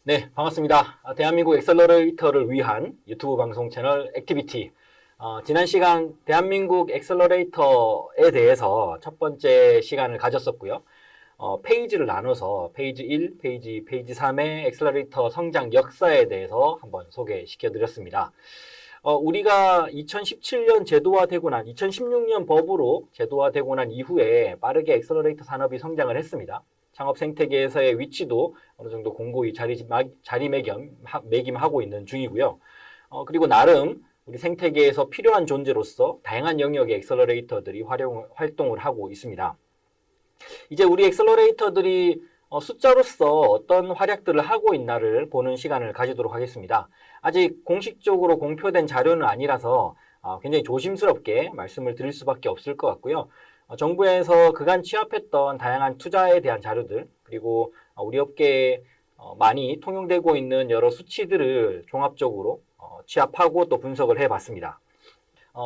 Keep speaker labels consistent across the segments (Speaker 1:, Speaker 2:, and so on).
Speaker 1: 네, 반갑습니다. 대한민국 엑셀러레이터를 위한 유튜브 방송 채널 액티비티. 지난 시간 대한민국 엑셀러레이터에 대해서 첫 번째 시간을 가졌었고요. 페이지를 나눠서 페이지 1, 페이지 3의 엑셀러레이터 성장 역사에 대해서 한번 소개시켜 드렸습니다. 우리가 2017년 제도화되고 난 2016년 법으로 제도화되고 난 이후에 빠르게 엑셀러레이터 산업이 성장을 했습니다. 창업 생태계에서의 위치도 어느 정도 공고히 자리매김하고 있는 중이고요. 그리고 나름 우리 생태계에서 필요한 존재로서 다양한 영역의 엑셀러레이터들이 활동을 하고 있습니다. 이제 우리 엑셀러레이터들이 숫자로서 어떤 활약들을 하고 있나를 보는 시간을 가지도록 하겠습니다. 아직 공식적으로 공표된 자료는 아니라서 굉장히 조심스럽게 말씀을 드릴 수밖에 없을 것 같고요. 정부에서 그간 취합했던 다양한 투자에 대한 자료들, 그리고 우리 업계에 많이 통용되고 있는 여러 수치들을 종합적으로 취합하고 또 분석을 해봤습니다.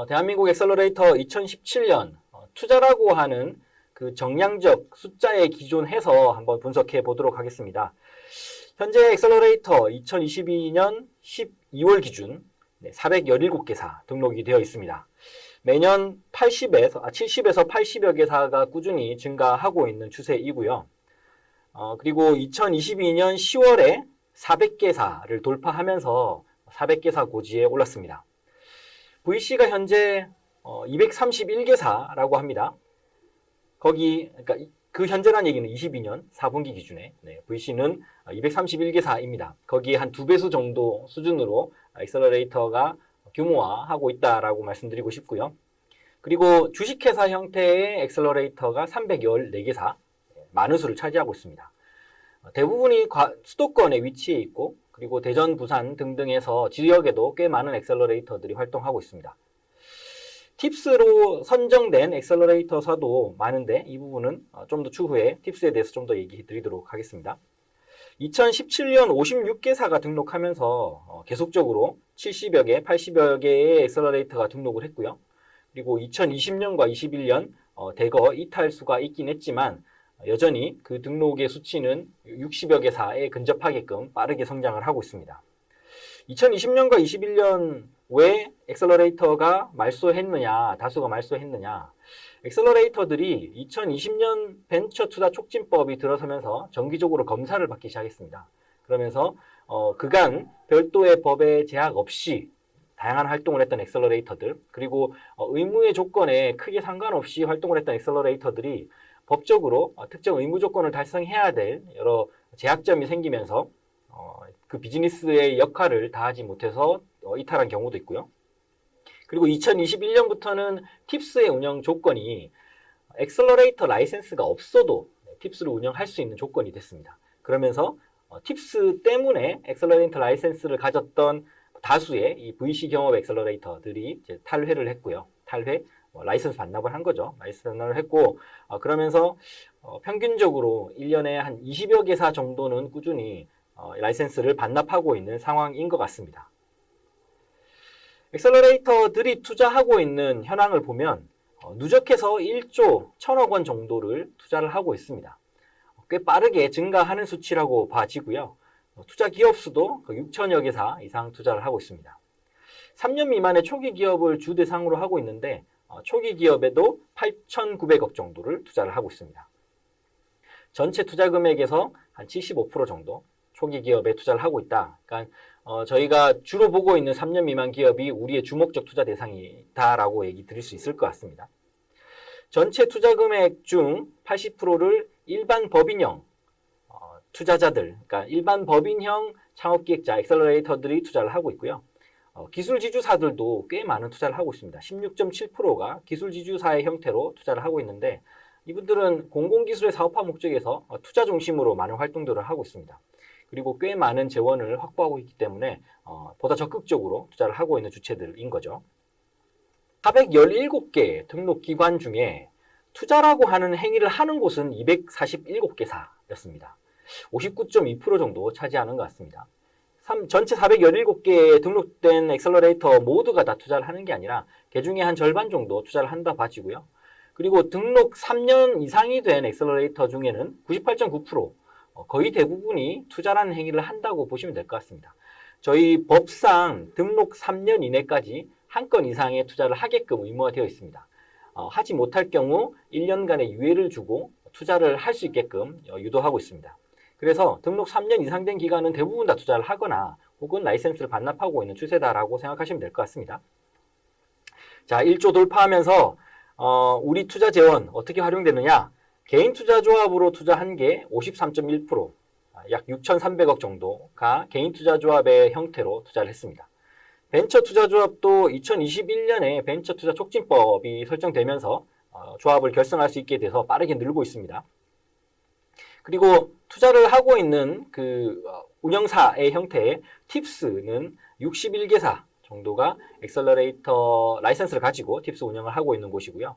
Speaker 1: 대한민국 엑셀러레이터 2017년 투자라고 하는 그 정량적 숫자에 기존해서 한번 분석해 보도록 하겠습니다. 현재 엑셀러레이터 2022년 12월 기준 417개사 등록이 되어 있습니다. 매년 70에서 80여 개사가 꾸준히 증가하고 있는 추세이고요. 그리고 2022년 10월에 400개사를 돌파하면서 400개사 고지에 올랐습니다. VC가 현재 231개사라고 합니다. 그러니까 그 현재란 얘기는 22년 4분기 기준에 VC는 231개사입니다. 거기에 한 2배수 정도 수준으로 엑셀러레이터가 규모화하고 있다라고 말씀드리고 싶고요. 그리고 주식회사 형태의 엑셀러레이터가 314개사, 많은 수를 차지하고 있습니다. 대부분이 수도권에 위치해 있고, 그리고 대전, 부산 등등에서 지역에도 꽤 많은 엑셀러레이터들이 활동하고 있습니다. 팁스로 선정된 엑셀러레이터사도 많은데 이 부분은 좀 더 추후에 팁스에 대해서 좀 더 얘기해 드리도록 하겠습니다. 2017년 56개사가 등록하면서 계속적으로 70여 개, 80여 개의 엑셀러레이터가 등록을 했고요. 그리고 2020년과 21년 대거 이탈수가 있긴 했지만 여전히 그 등록의 수치는 60여 개사에 근접하게끔 빠르게 성장을 하고 있습니다. 2020년과 21년 왜 엑셀러레이터가 말소했느냐, 다수가 말소했느냐. 엑셀러레이터들이 2020년 벤처 투자 촉진법이 들어서면서 정기적으로 검사를 받기 시작했습니다. 그러면서 그간 별도의 법의 제약 없이 다양한 활동을 했던 엑셀러레이터들, 그리고 의무의 조건에 크게 상관없이 활동을 했던 엑셀러레이터들이 법적으로 특정 의무 조건을 달성해야 될 여러 제약점이 생기면서 그 비즈니스의 역할을 다하지 못해서 이탈한 경우도 있고요. 그리고 2021년부터는 팁스의 운영 조건이 엑셀러레이터 라이센스가 없어도 팁스를 운영할 수 있는 조건이 됐습니다. 그러면서 팁스 때문에 엑셀러레이터 라이센스를 가졌던 다수의 이 VC 경업 엑셀러레이터들이 이제 탈회를 했고요. 라이센스 반납을 한 거죠. 라이센스 반납을 했고, 그러면서 평균적으로 1년에 한 20여 개사 정도는 꾸준히 라이센스를 반납하고 있는 상황인 것 같습니다. 엑셀러레이터들이 투자하고 있는 현황을 보면 누적해서 1조 1천억 원 정도를 투자를 하고 있습니다. 꽤 빠르게 증가하는 수치라고 봐지고요. 투자 기업 수도 6천여 개사 이상 투자를 하고 있습니다. 3년 미만의 초기 기업을 주 대상으로 하고 있는데 초기 기업에도 8,900억 정도를 투자를 하고 있습니다. 전체 투자 금액에서 한 75% 정도 초기 기업에 투자를 하고 있다. 그러니까 저희가 주로 보고 있는 3년 미만 기업이 우리의 주목적 투자 대상이다라고 얘기 드릴 수 있을 것 같습니다. 전체 투자 금액 중 80%를 일반 법인형 투자자들, 그러니까 일반 법인형 창업기획자, 엑셀러레이터들이 투자를 하고 있고요. 기술지주사들도 꽤 많은 투자를 하고 있습니다. 16.7%가 기술지주사의 형태로 투자를 하고 있는데 이분들은 공공기술의 사업화 목적에서 투자 중심으로 많은 활동들을 하고 있습니다. 그리고 꽤 많은 재원을 확보하고 있기 때문에 보다 적극적으로 투자를 하고 있는 주체들인 거죠. 417개 등록 기관 중에 투자라고 하는 행위를 하는 곳은 247개사였습니다. 59.2% 정도 차지하는 것 같습니다. 전체 417개에 등록된 엑셀러레이터 모두가 다 투자를 하는 게 아니라 그 중에 한 절반 정도 투자를 한다 봐지고요. 그리고 등록 3년 이상이 된 엑셀러레이터 중에는 98.9%, 거의 대부분이 투자라는 행위를 한다고 보시면 될 것 같습니다. 저희 법상 등록 3년 이내까지 한 건 이상의 투자를 하게끔 의무화 되어 있습니다. 하지 못할 경우 1년간의 유예를 주고 투자를 할 수 있게끔 유도하고 있습니다. 그래서 등록 3년 이상 된 기간은 대부분 다 투자를 하거나 혹은 라이센스를 반납하고 있는 추세다라고 생각하시면 될 것 같습니다. 자, 1조 돌파하면서 우리 투자 재원 어떻게 활용되느냐? 개인 투자 조합으로 투자한 게 53.1%, 약 6,300억 정도가 개인 투자 조합의 형태로 투자를 했습니다. 벤처 투자 조합도 2021년에 벤처 투자 촉진법이 설정되면서 조합을 결성할 수 있게 돼서 빠르게 늘고 있습니다. 그리고 투자를 하고 있는 그 운영사의 형태의 팁스는 61개사 정도가 엑셀러레이터 라이센스를 가지고 팁스 운영을 하고 있는 곳이고요.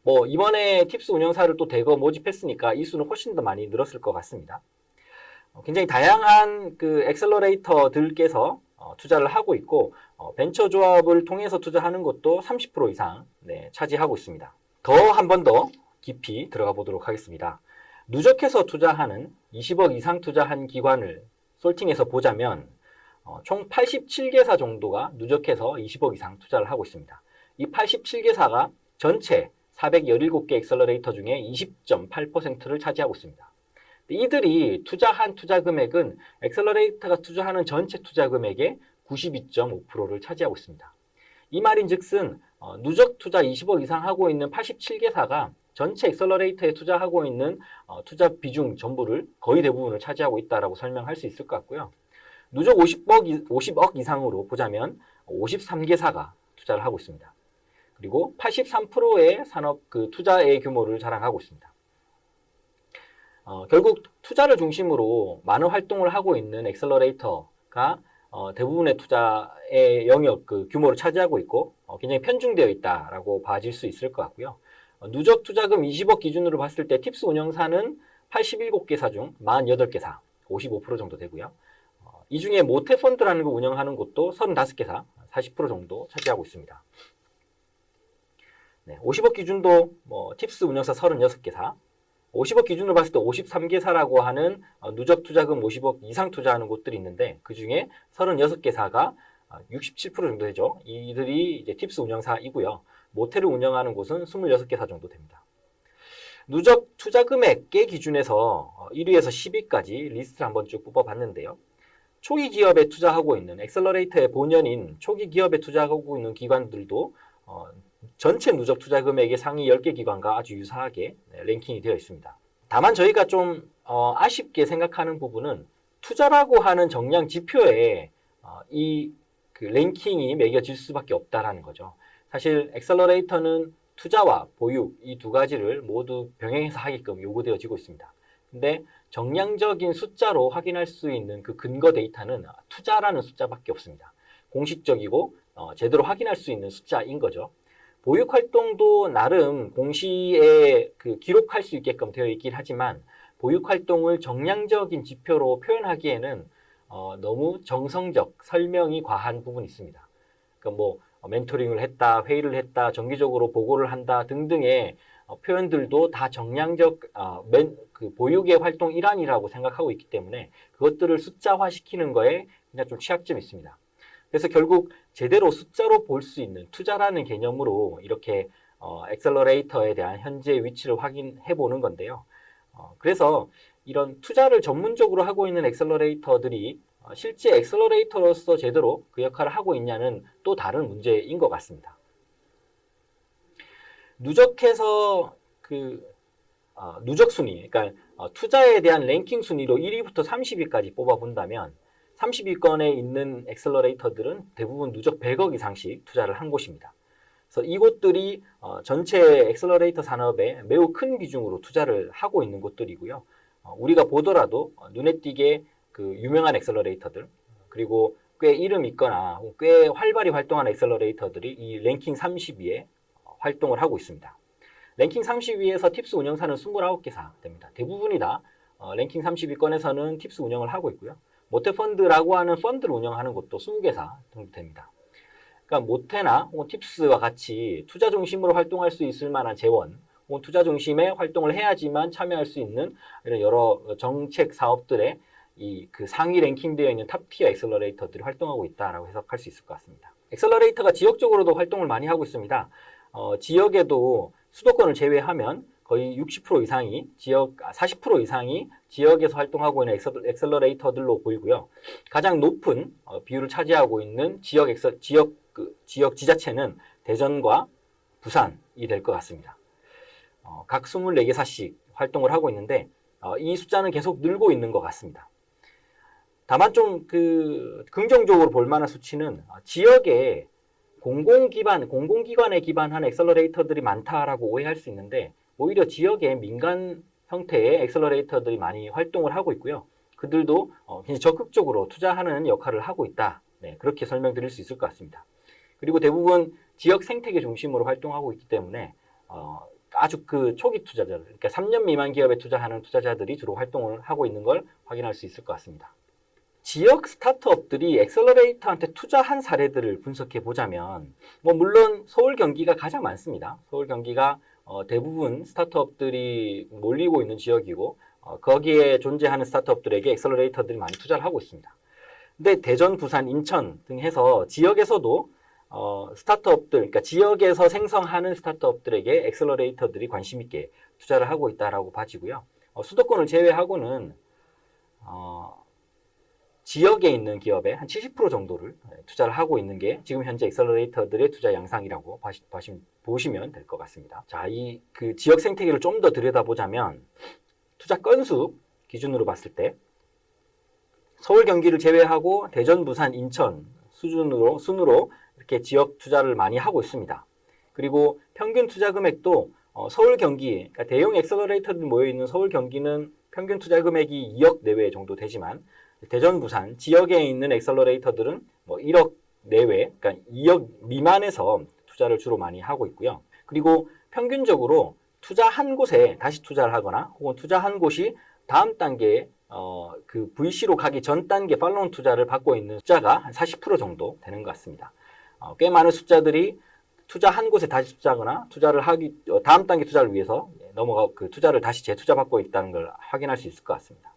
Speaker 1: 뭐 이번에 팁스 운영사를 또 대거 모집했으니까 이 수는 훨씬 더 많이 늘었을 것 같습니다. 굉장히 다양한 그 엑셀러레이터들께서 투자를 하고 있고 벤처 조합을 통해서 투자하는 것도 30% 이상 차지하고 있습니다. 더 한 번 더 깊이 들어가 보도록 하겠습니다. 누적해서 투자하는 20억 이상 투자한 기관을 솔팅해서 보자면 총 87개사 정도가 누적해서 20억 이상 투자를 하고 있습니다. 이 87개사가 전체 417개 엑셀러레이터 중에 20.8%를 차지하고 있습니다. 이들이 투자한 투자 금액은 엑셀러레이터가 투자하는 전체 투자 금액의 92.5%를 차지하고 있습니다. 이 말인즉슨 누적 투자 20억 이상 하고 있는 87개사가 전체 엑셀러레이터에 투자하고 있는 투자 비중 전부를 거의 대부분을 차지하고 있다라고 설명할 수 있을 것 같고요. 누적 50억 이상으로 보자면 53개사가 투자를 하고 있습니다. 그리고 83%의 산업 그 투자의 규모를 자랑하고 있습니다. 결국 투자를 중심으로 많은 활동을 하고 있는 엑셀러레이터가 대부분의 투자의 영역 그 규모를 차지하고 있고 굉장히 편중되어 있다라고 봐질 수 있을 것 같고요. 누적 투자금 20억 기준으로 봤을 때 팁스 운영사는 87개사 중 48개사, 55% 정도 되고요. 이 중에 모태펀드라는 걸 운영하는 곳도 35개사, 40% 정도 차지하고 있습니다. 50억 기준도 팁스 운영사 36개사, 50억 기준으로 봤을 때 53개사라고 하는 누적 투자금 50억 이상 투자하는 곳들이 있는데 그 중에 36개사가 67% 정도 되죠. 이들이 이제 팁스 운영사이고요. 모텔을 운영하는 곳은 26개사 정도 됩니다. 누적 투자 금액의 기준에서 1위에서 10위까지 리스트를 한번 쭉 뽑아봤는데요. 초기 기업에 투자하고 있는 엑셀러레이터의 본연인 초기 기업에 투자하고 있는 기관들도 전체 누적 투자 금액의 상위 10개 기관과 아주 유사하게 랭킹이 되어 있습니다. 다만 저희가 좀 아쉽게 생각하는 부분은 투자라고 하는 정량 지표에 이 그 랭킹이 매겨질 수밖에 없다라는 거죠. 사실 엑셀러레이터는 투자와 보육 이 두 가지를 모두 병행해서 하게끔 요구되어지고 있습니다. 근데 정량적인 숫자로 확인할 수 있는 그 근거 데이터는 투자라는 숫자밖에 없습니다. 공식적이고 제대로 확인할 수 있는 숫자인 거죠. 보육 활동도 나름 공시에 그 기록할 수 있게끔 되어 있긴 하지만 보육 활동을 정량적인 지표로 표현하기에는 너무 정성적 설명이 과한 부분이 있습니다. 그러니까 멘토링을 했다, 회의를 했다, 정기적으로 보고를 한다 등등의 표현들도 다 정량적 그 보육의 활동 일환이라고 생각하고 있기 때문에 그것들을 숫자화시키는 거에 그냥 좀 취약점이 있습니다. 그래서 결국 제대로 숫자로 볼 수 있는 투자라는 개념으로 이렇게 엑셀러레이터에 대한 현재 위치를 확인해 보는 건데요. 그래서 이런 투자를 전문적으로 하고 있는 엑셀러레이터들이 실제 엑셀러레이터로서 제대로 그 역할을 하고 있냐는 또 다른 문제인 것 같습니다. 누적해서 누적 순위, 그러니까 투자에 대한 랭킹 순위로 1위부터 30위까지 뽑아본다면 30위권에 있는 엑셀러레이터들은 대부분 누적 100억 이상씩 투자를 한 곳입니다. 그래서 이곳들이 전체 엑셀러레이터 산업에 매우 큰 비중으로 투자를 하고 있는 곳들이고요. 우리가 보더라도 눈에 띄게 그 유명한 엑셀러레이터들 그리고 꽤 이름 있거나 꽤 활발히 활동하는 엑셀러레이터들이 이 랭킹 30위에 활동을 하고 있습니다. 랭킹 30위에서 팁스 운영사는 29개사 됩니다. 대부분이 다 랭킹 30위권에서는 팁스 운영을 하고 있고요. 모태펀드라고 하는 펀드를 운영하는 곳도 20개사 정도 됩니다. 그러니까 모태나 팁스와 같이 투자 중심으로 활동할 수 있을 만한 재원 혹은 투자 중심의 활동을 해야지만 참여할 수 있는 이런 여러 정책 사업들의 그 상위 랭킹되어 있는 탑티어 엑셀러레이터들이 활동하고 있다라고 해석할 수 있을 것 같습니다. 엑셀러레이터가 지역적으로도 활동을 많이 하고 있습니다. 지역에도 수도권을 제외하면 거의 60% 이상이 40% 이상이 지역에서 활동하고 있는 엑셀러레이터들로 보이고요. 가장 높은 비율을 차지하고 있는 지역 지자체는 대전과 부산이 될 것 같습니다. 각 24개사씩 활동을 하고 있는데 이 숫자는 계속 늘고 있는 것 같습니다. 다만 좀 긍정적으로 볼 만한 수치는 지역에 공공기관에 기반한 엑셀러레이터들이 많다라고 오해할 수 있는데 오히려 지역에 민간 형태의 엑셀러레이터들이 많이 활동을 하고 있고요. 그들도 굉장히 적극적으로 투자하는 역할을 하고 있다. 네, 그렇게 설명드릴 수 있을 것 같습니다. 그리고 대부분 지역 생태계 중심으로 활동하고 있기 때문에 아주 초기 투자자들, 그러니까 3년 미만 기업에 투자하는 투자자들이 주로 활동을 하고 있는 걸 확인할 수 있을 것 같습니다. 지역 스타트업들이 엑셀러레이터한테 투자한 사례들을 분석해 보자면 물론 서울 경기가 가장 많습니다. 서울 경기가 대부분 스타트업들이 몰리고 있는 지역이고 거기에 존재하는 스타트업들에게 엑셀러레이터들이 많이 투자를 하고 있습니다. 근데 대전, 부산, 인천 등 해서 지역에서도 스타트업들, 그러니까 지역에서 생성하는 스타트업들에게 엑셀러레이터들이 관심 있게 투자를 하고 있다라고 봐지고요. 수도권을 제외하고는 지역에 있는 기업의 한 70% 정도를 투자를 하고 있는 게 지금 현재 엑셀러레이터들의 투자 양상이라고 보시면 될 것 같습니다. 자, 그 지역 생태계를 좀 더 들여다보자면 투자 건수 기준으로 봤을 때 서울 경기를 제외하고 대전, 부산, 인천 순으로 이렇게 지역 투자를 많이 하고 있습니다. 그리고 평균 투자 금액도 서울 경기, 그러니까 대형 엑셀러레이터들이 모여있는 서울 경기는 평균 투자 금액이 2억 내외 정도 되지만 대전, 부산 지역에 있는 엑셀러레이터들은 1억 내외, 그러니까 2억 미만에서 투자를 주로 많이 하고 있고요. 그리고 평균적으로 투자한 곳에 다시 투자를 하거나 혹은 투자한 곳이 다음 단계에 그 VC로 가기 전 단계 팔로운 투자를 받고 있는 숫자가 한 40% 정도 되는 것 같습니다. 꽤 많은 숫자들이 투자한 곳에 다시 투자하거나 다음 단계 투자를 위해서 투자를 다시 재투자받고 있다는 걸 확인할 수 있을 것 같습니다.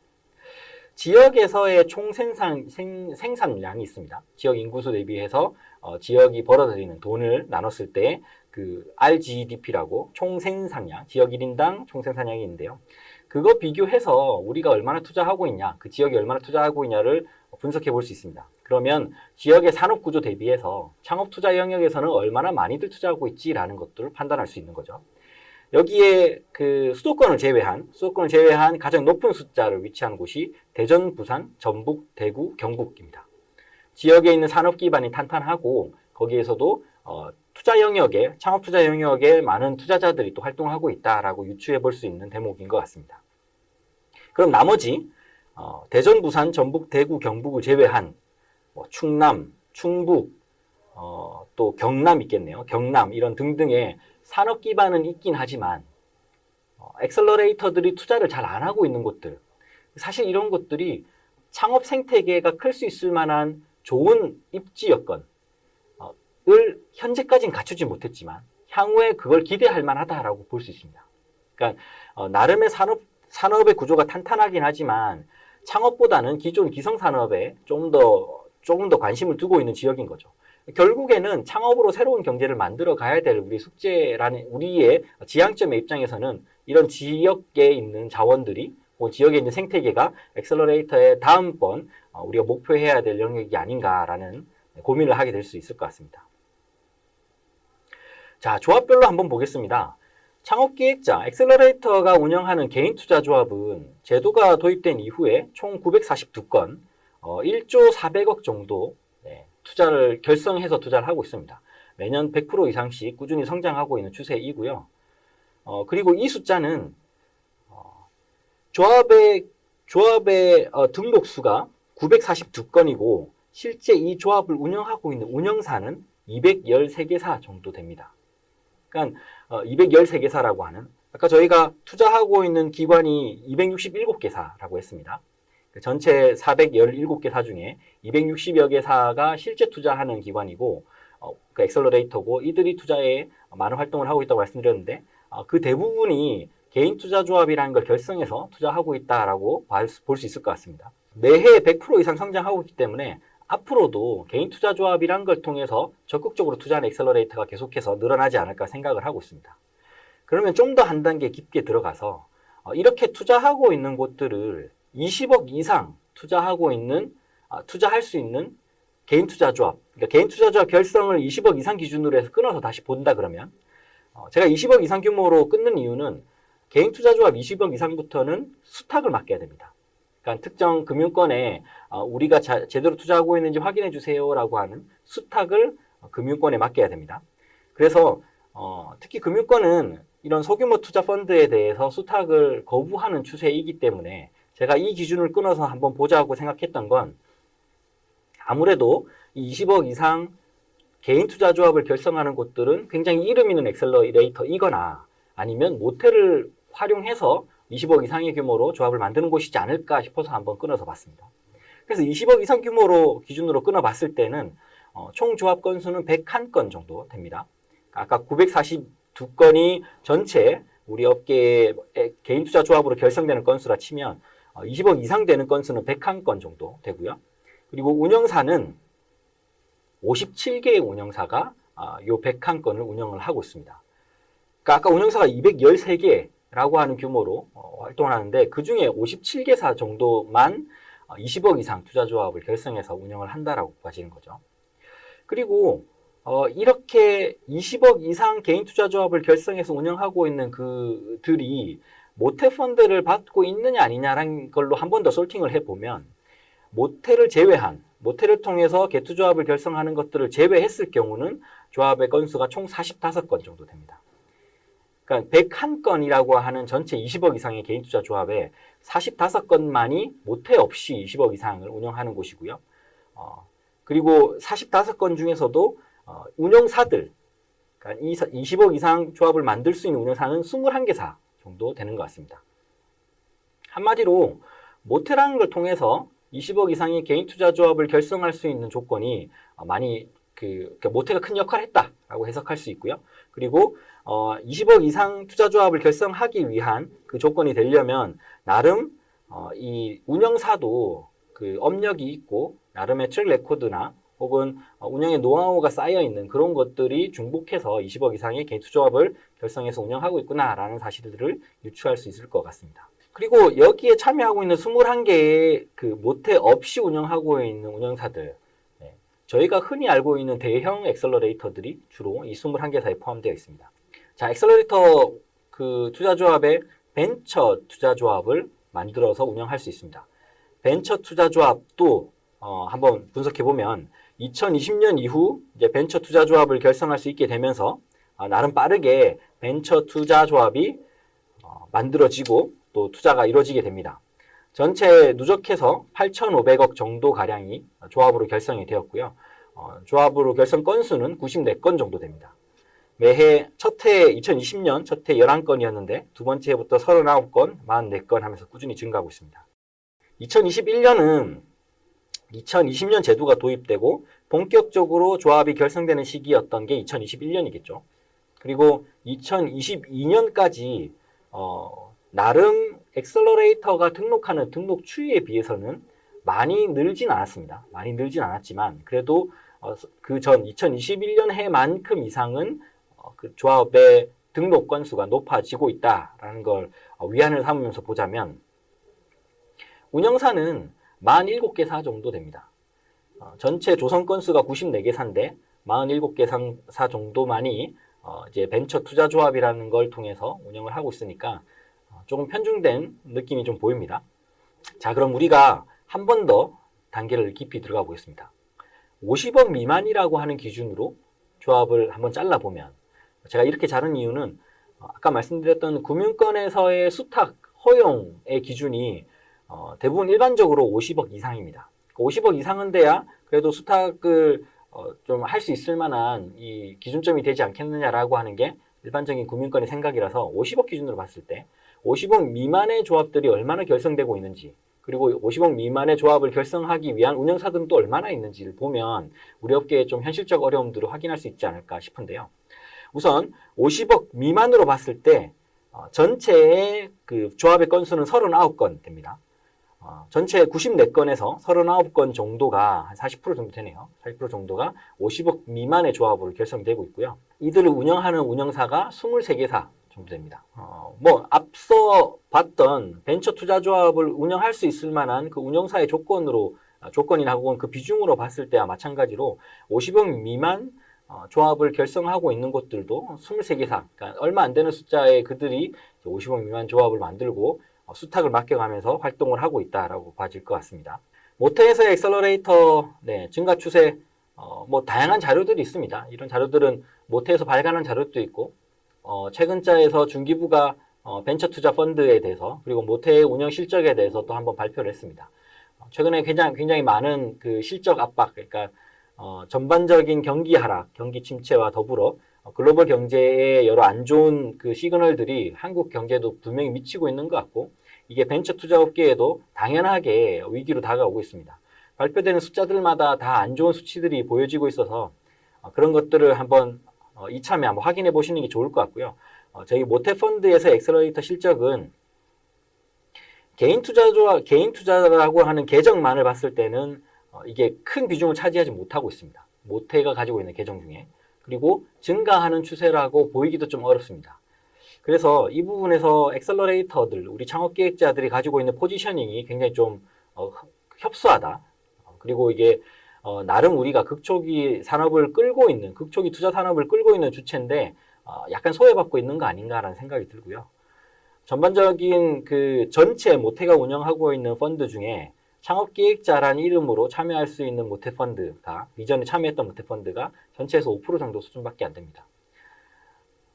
Speaker 1: 지역에서의 총 생산량이 있습니다. 지역 인구수 대비해서 지역이 벌어들이는 돈을 나눴을 때 그 RGDP라고 총 생산량, 지역 1인당 총 생산량이 있는데요. 그거 비교해서 우리가 얼마나 투자하고 있냐, 그 지역이 얼마나 투자하고 있냐를 분석해 볼 수 있습니다. 그러면 지역의 산업 구조 대비해서 창업 투자 영역에서는 얼마나 많이들 투자하고 있지라는 것들을 판단할 수 있는 거죠. 여기에 수도권을 제외한 가장 높은 숫자를 위치한 곳이 대전, 부산, 전북, 대구, 경북입니다. 지역에 있는 산업 기반이 탄탄하고 거기에서도 창업 투자 영역에 많은 투자자들이 또 활동하고 있다라고 유추해 볼 수 있는 대목인 것 같습니다. 그럼 나머지 대전, 부산, 전북, 대구, 경북을 제외한 충남, 충북, 또 경남 있겠네요. 경남 이런 등등의 산업 기반은 있긴 하지만 엑셀러레이터들이 투자를 잘 안 하고 있는 곳들, 사실 이런 것들이 창업 생태계가 클 수 있을 만한 좋은 입지 여건을 현재까지는 갖추지 못했지만 향후에 그걸 기대할 만하다라고 볼 수 있습니다. 그러니까 나름의 산업의 구조가 탄탄하긴 하지만 창업보다는 기존 기성 산업에 조금 더 관심을 두고 있는 지역인 거죠. 결국에는 창업으로 새로운 경제를 만들어 가야 될 우리의 지향점의 입장에서는 이런 지역에 있는 자원들이 지역에 있는 생태계가 엑셀러레이터의 다음번 우리가 목표해야 될 영역이 아닌가라는 고민을 하게 될 수 있을 것 같습니다. 자, 조합별로 한번 보겠습니다. 창업기획자, 엑셀러레이터가 운영하는 개인투자조합은 제도가 도입된 이후에 총 942건, 1조 400억 정도 투자를 결성해서 투자를 하고 있습니다. 매년 100% 이상씩 꾸준히 성장하고 있는 추세이고요. 그리고 이 숫자는 조합의 등록 수가 942건이고 실제 이 조합을 운영하고 있는 운영사는 213개사 정도 됩니다. 그러니까 213개사라고 하는, 아까 저희가 투자하고 있는 기관이 267개사라고 했습니다. 전체 417개사 중에 260여 개사가 실제 투자하는 기관이고 그 엑셀러레이터고 이들이 투자에 많은 활동을 하고 있다고 말씀드렸는데 그 대부분이 개인 투자조합이라는 걸 결성해서 투자하고 있다라고 볼 수 있을 것 같습니다. 매해 100% 이상 성장하고 있기 때문에 앞으로도 개인 투자조합이라는 걸 통해서 적극적으로 투자하는 엑셀러레이터가 계속해서 늘어나지 않을까 생각을 하고 있습니다. 그러면 좀 더 한 단계 깊게 들어가서 이렇게 투자하고 있는 곳들을 20억 이상 투자할 수 있는 개인 투자조합, 그러니까 개인 투자조합 결성을 20억 이상 기준으로 해서 끊어서 다시 본다 그러면 제가 20억 이상 규모로 끊는 이유는 개인 투자조합 20억 이상부터는 수탁을 맡겨야 됩니다. 그러니까 특정 금융권에 우리가 제대로 투자하고 있는지 확인해 주세요라고 하는 수탁을 금융권에 맡겨야 됩니다. 그래서 특히 금융권은 이런 소규모 투자 펀드에 대해서 수탁을 거부하는 추세이기 때문에 제가 이 기준을 끊어서 한번 보자고 생각했던 건 아무래도 20억 이상 개인 투자조합을 결성하는 곳들은 굉장히 이름 있는 엑셀러레이터이거나 아니면 모텔을 활용해서 20억 이상의 규모로 조합을 만드는 곳이지 않을까 싶어서 한번 끊어서 봤습니다. 그래서 20억 이상 규모로 기준으로 끊어봤을 때는 총 조합 건수는 101건 정도 됩니다. 아까 942건이 전체 우리 업계의 개인 투자 조합으로 결성되는 건수라 치면 20억 이상 되는 건수는 101건 정도 되고요. 그리고 운영사는 57개의 운영사가 요 101건을 운영을 하고 있습니다. 그러니까 아까 운영사가 213개라고 하는 규모로 활동을 하는데 그 중에 57개사 정도만 20억 이상 투자조합을 결성해서 운영을 한다라고 봐지는 거죠. 그리고 이렇게 20억 이상 개인 투자조합을 결성해서 운영하고 있는 그들이 모태펀드를 받고 있느냐 아니냐라는 걸로 한 번 더 솔팅을 해보면 모텔을 통해서 개투조합을 결성하는 것들을 제외했을 경우는 조합의 건수가 총 45건 정도 됩니다. 그러니까 101건이라고 하는 전체 20억 이상의 개인 투자 조합에 45건만이 모태 없이 20억 이상을 운영하는 곳이고요. 그리고 45건 중에서도 운영사들, 그러니까 20억 이상 조합을 만들 수 있는 운영사는 21개사 정도 되는 것 같습니다. 한마디로 모태라는 걸 통해서 20억 이상의 개인 투자 조합을 결성할 수 있는 조건이 많이 모태가 큰 역할을 했다라고 해석할 수 있고요. 그리고 20억 이상 투자 조합을 결성하기 위한 그 조건이 되려면 나름 이 운영사도 그 업력이 있고 나름의 트랙 레코드나 혹은 운영의 노하우가 쌓여 있는 그런 것들이 중복해서 20억 이상의 개인 투자 조합을 결성해서 운영하고 있구나라는 사실들을 유추할 수 있을 것 같습니다. 그리고 여기에 참여하고 있는 21개의 그 모태 없이 운영하고 있는 운영사들, 저희가 흔히 알고 있는 대형 엑셀러레이터들이 주로 이 21개사에 포함되어 있습니다. 자, 엑셀러레이터 그 투자조합의 벤처 투자조합을 만들어서 운영할 수 있습니다. 벤처 투자조합도 한번 분석해보면 2020년 이후 이제 벤처 투자조합을 결성할 수 있게 되면서 나름 빠르게 벤처 투자조합이 만들어지고 또 투자가 이루어지게 됩니다. 전체 누적해서 8,500억 정도 가량이 조합으로 결성이 되었고요. 조합으로 결성 건수는 94건 정도 됩니다. 매해 첫 해 2020년 첫 해 11건이었는데 두 번째 해부터 39건, 44건 하면서 꾸준히 증가하고 있습니다. 2021년은 2020년 제도가 도입되고 본격적으로 조합이 결성되는 시기였던 게 2021년이겠죠. 그리고 2022년까지 나름 엑셀러레이터가 등록하는 등록 추이에 비해서는 많이 늘진 않았습니다. 많이 늘진 않았지만 그래도 그 전 2021년 해만큼 이상은 그 조합의 등록 건수가 높아지고 있다라는 걸 위안을 삼으면서 보자면 운영사는 47개사 정도 됩니다. 전체 조성 건수가 94개사인데 47개사 정도만이 이제 벤처 투자 조합이라는 걸 통해서 운영을 하고 있으니까 조금 편중된 느낌이 좀 보입니다. 자, 그럼 우리가 한 번 더 단계를 깊이 들어가 보겠습니다. 50억 미만이라고 하는 기준으로 조합을 한번 잘라보면 제가 이렇게 자른 이유는 아까 말씀드렸던 금융권에서의 수탁 허용의 기준이 대부분 일반적으로 50억 이상입니다. 50억 이상은 돼야 그래도 수탁을 좀 할 수 있을 만한 이 기준점이 되지 않겠느냐라고 하는 게 일반적인 금융권의 생각이라서 50억 기준으로 봤을 때 50억 미만의 조합들이 얼마나 결성되고 있는지 그리고 50억 미만의 조합을 결성하기 위한 운영사들은 또 얼마나 있는지를 보면 우리 업계의 좀 현실적 어려움들을 확인할 수 있지 않을까 싶은데요. 우선 50억 미만으로 봤을 때 전체의 그 조합의 건수는 39건 됩니다. 전체 94건에서 39건 정도가 한 40% 정도 되네요. 40% 정도가 50억 미만의 조합으로 결성되고 있고요. 이들을 운영하는 운영사가 23개사 정도 됩니다. 앞서 봤던 벤처 투자 조합을 운영할 수 있을 만한 그 운영사의 조건이나 혹은 그 비중으로 봤을 때와 마찬가지로 50억 미만 조합을 결성하고 있는 곳들도 23개사, 그러니까 얼마 안 되는 숫자의 그들이 50억 미만 조합을 만들고 수탁을 맡겨가면서 활동을 하고 있다라고 봐질 것 같습니다. 모태에서의 엑셀러레이터 증가 추세, 다양한 자료들이 있습니다. 이런 자료들은 모태에서 발간한 자료도 있고, 최근자에서 중기부가 벤처 투자 펀드에 대해서 그리고 모태의 운영 실적에 대해서 또 한번 발표를 했습니다. 최근에 굉장히 많은 그 실적 압박, 그러니까 전반적인 경기 하락, 경기 침체와 더불어 글로벌 경제에 여러 안 좋은 그 시그널들이 한국 경제도 분명히 미치고 있는 것 같고, 이게 벤처 투자 업계에도 당연하게 위기로 다가오고 있습니다. 발표되는 숫자들마다 다 안 좋은 수치들이 보여지고 있어서 그런 것들을 한번 이참에 한번 확인해 보시는 게 좋을 것 같고요. 저희 모태펀드에서 엑셀러레이터 실적은 개인 투자라고 하는 계정만을 봤을 때는 이게 큰 비중을 차지하지 못하고 있습니다. 모태가 가지고 있는 계정 중에. 그리고 증가하는 추세라고 보이기도 좀 어렵습니다. 그래서 이 부분에서 엑셀러레이터들, 우리 창업기획자들이 가지고 있는 포지셔닝이 굉장히 좀 협소하다. 그리고 이게 나름 우리가 극초기 투자 산업을 끌고 있는 주체인데 약간 소외받고 있는 거 아닌가라는 생각이 들고요. 전반적인 그 전체 모태가 운영하고 있는 펀드 중에 창업기획자라는 이름으로 참여할 수 있는 모태펀드가, 이전에 참여했던 모태펀드가 전체에서 5% 정도 수준밖에 안 됩니다.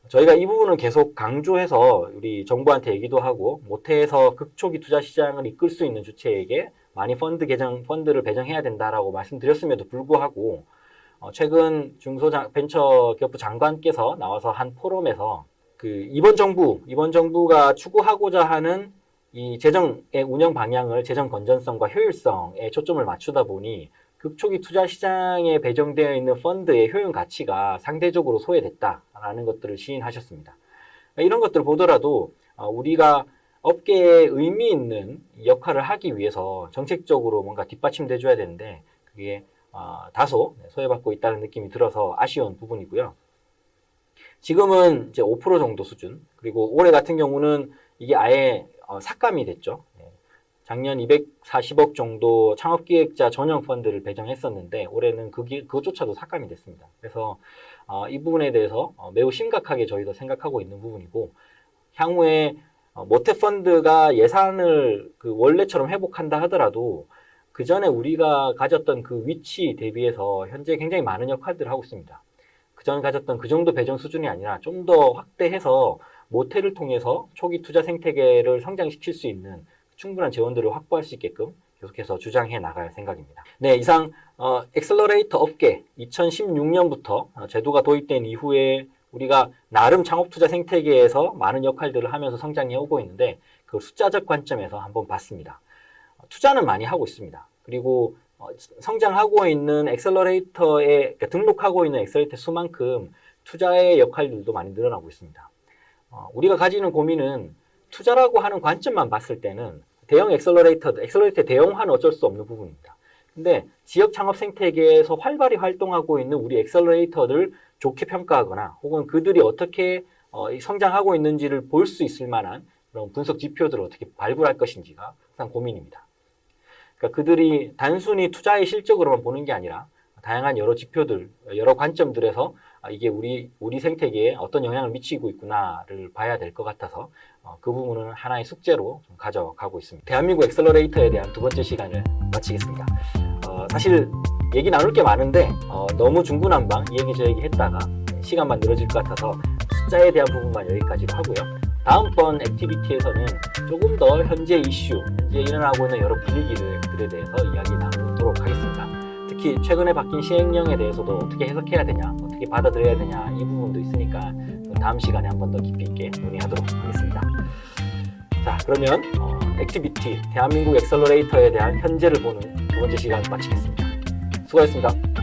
Speaker 1: 저희가 이 부분은 계속 강조해서 우리 정부한테 얘기도 하고, 모태에서 극초기 투자 시장을 이끌 수 있는 주체에게 많이 펀드를 배정해야 된다라고 말씀드렸음에도 불구하고, 최근 중소벤처기업부 장관께서 나와서 한 포럼에서 이번 정부가 추구하고자 하는 이 재정의 운영 방향을 재정 건전성과 효율성에 초점을 맞추다 보니 극초기 투자 시장에 배정되어 있는 펀드의 효용 가치가 상대적으로 소외됐다라는 것들을 시인하셨습니다. 이런 것들을 보더라도 우리가 업계에 의미 있는 역할을 하기 위해서 정책적으로 뭔가 뒷받침돼 줘야 되는데 그게 다소 소외받고 있다는 느낌이 들어서 아쉬운 부분이고요. 지금은 이제 5% 정도 수준, 그리고 올해 같은 경우는 이게 아예 삭감이 됐죠. 작년 240억 정도 창업기획자 전용 펀드를 배정했었는데 올해는 그것조차도 삭감이 됐습니다. 그래서 이 부분에 대해서 매우 심각하게 저희도 생각하고 있는 부분이고, 향후에 모태펀드가 예산을 원래처럼 회복한다 하더라도 그 전에 우리가 가졌던 그 위치 대비해서 현재 굉장히 많은 역할들을 하고 있습니다. 그전 가졌던 그 정도 배정 수준이 아니라 좀 더 확대해서 모태를 통해서 초기 투자 생태계를 성장시킬 수 있는 충분한 재원들을 확보할 수 있게끔 계속해서 주장해 나갈 생각입니다. 네, 이상 엑셀러레이터 업계 2016년부터 제도가 도입된 이후에 우리가 나름 창업투자 생태계에서 많은 역할들을 하면서 성장해 오고 있는데 그 숫자적 관점에서 한번 봤습니다. 투자는 많이 하고 있습니다. 그리고 성장하고 있는 엑셀러레이터에 등록하고 있는 엑셀러레이터 수만큼 투자의 역할들도 많이 늘어나고 있습니다. 우리가 가지는 고민은 투자라고 하는 관점만 봤을 때는 대형 엑셀러레이터 대형화는 어쩔 수 없는 부분입니다. 근데 지역 창업 생태계에서 활발히 활동하고 있는 우리 엑셀러레이터를 좋게 평가하거나 혹은 그들이 어떻게 성장하고 있는지를 볼 수 있을 만한 그런 분석 지표들을 어떻게 발굴할 것인지가 항상 고민입니다. 그러니까 그들이 단순히 투자의 실적으로만 보는 게 아니라 다양한 여러 지표들, 여러 관점들에서 이게 우리 생태계에 어떤 영향을 미치고 있구나를 봐야 될 것 같아서 그 부분은 하나의 숙제로 좀 가져가고 있습니다. 대한민국 엑셀러레이터에 대한 두 번째 시간을 마치겠습니다. 사실 얘기 나눌 게 많은데 너무 중구난방 이 얘기 저 얘기 했다가 시간만 늘어질 것 같아서 숫자에 대한 부분만 여기까지로 하고요. 다음번 액티비티에서는 조금 더 현재 이슈, 현재 일어나고 있는 여러 분위기들에 대해서 이야기 나누도록 하겠습니다. 특히 최근에 바뀐 시행령에 대해서도 어떻게 해석해야 되냐, 어떻게 받아들여야 되냐 이 부분도 있으니까 다음 시간에 한 번 더 깊이 있게 논의하도록 하겠습니다. 자, 그러면 액티비티 대한민국 엑셀러레이터에 대한 현재를 보는 두 번째 시간 마치겠습니다. 수고하셨습니다.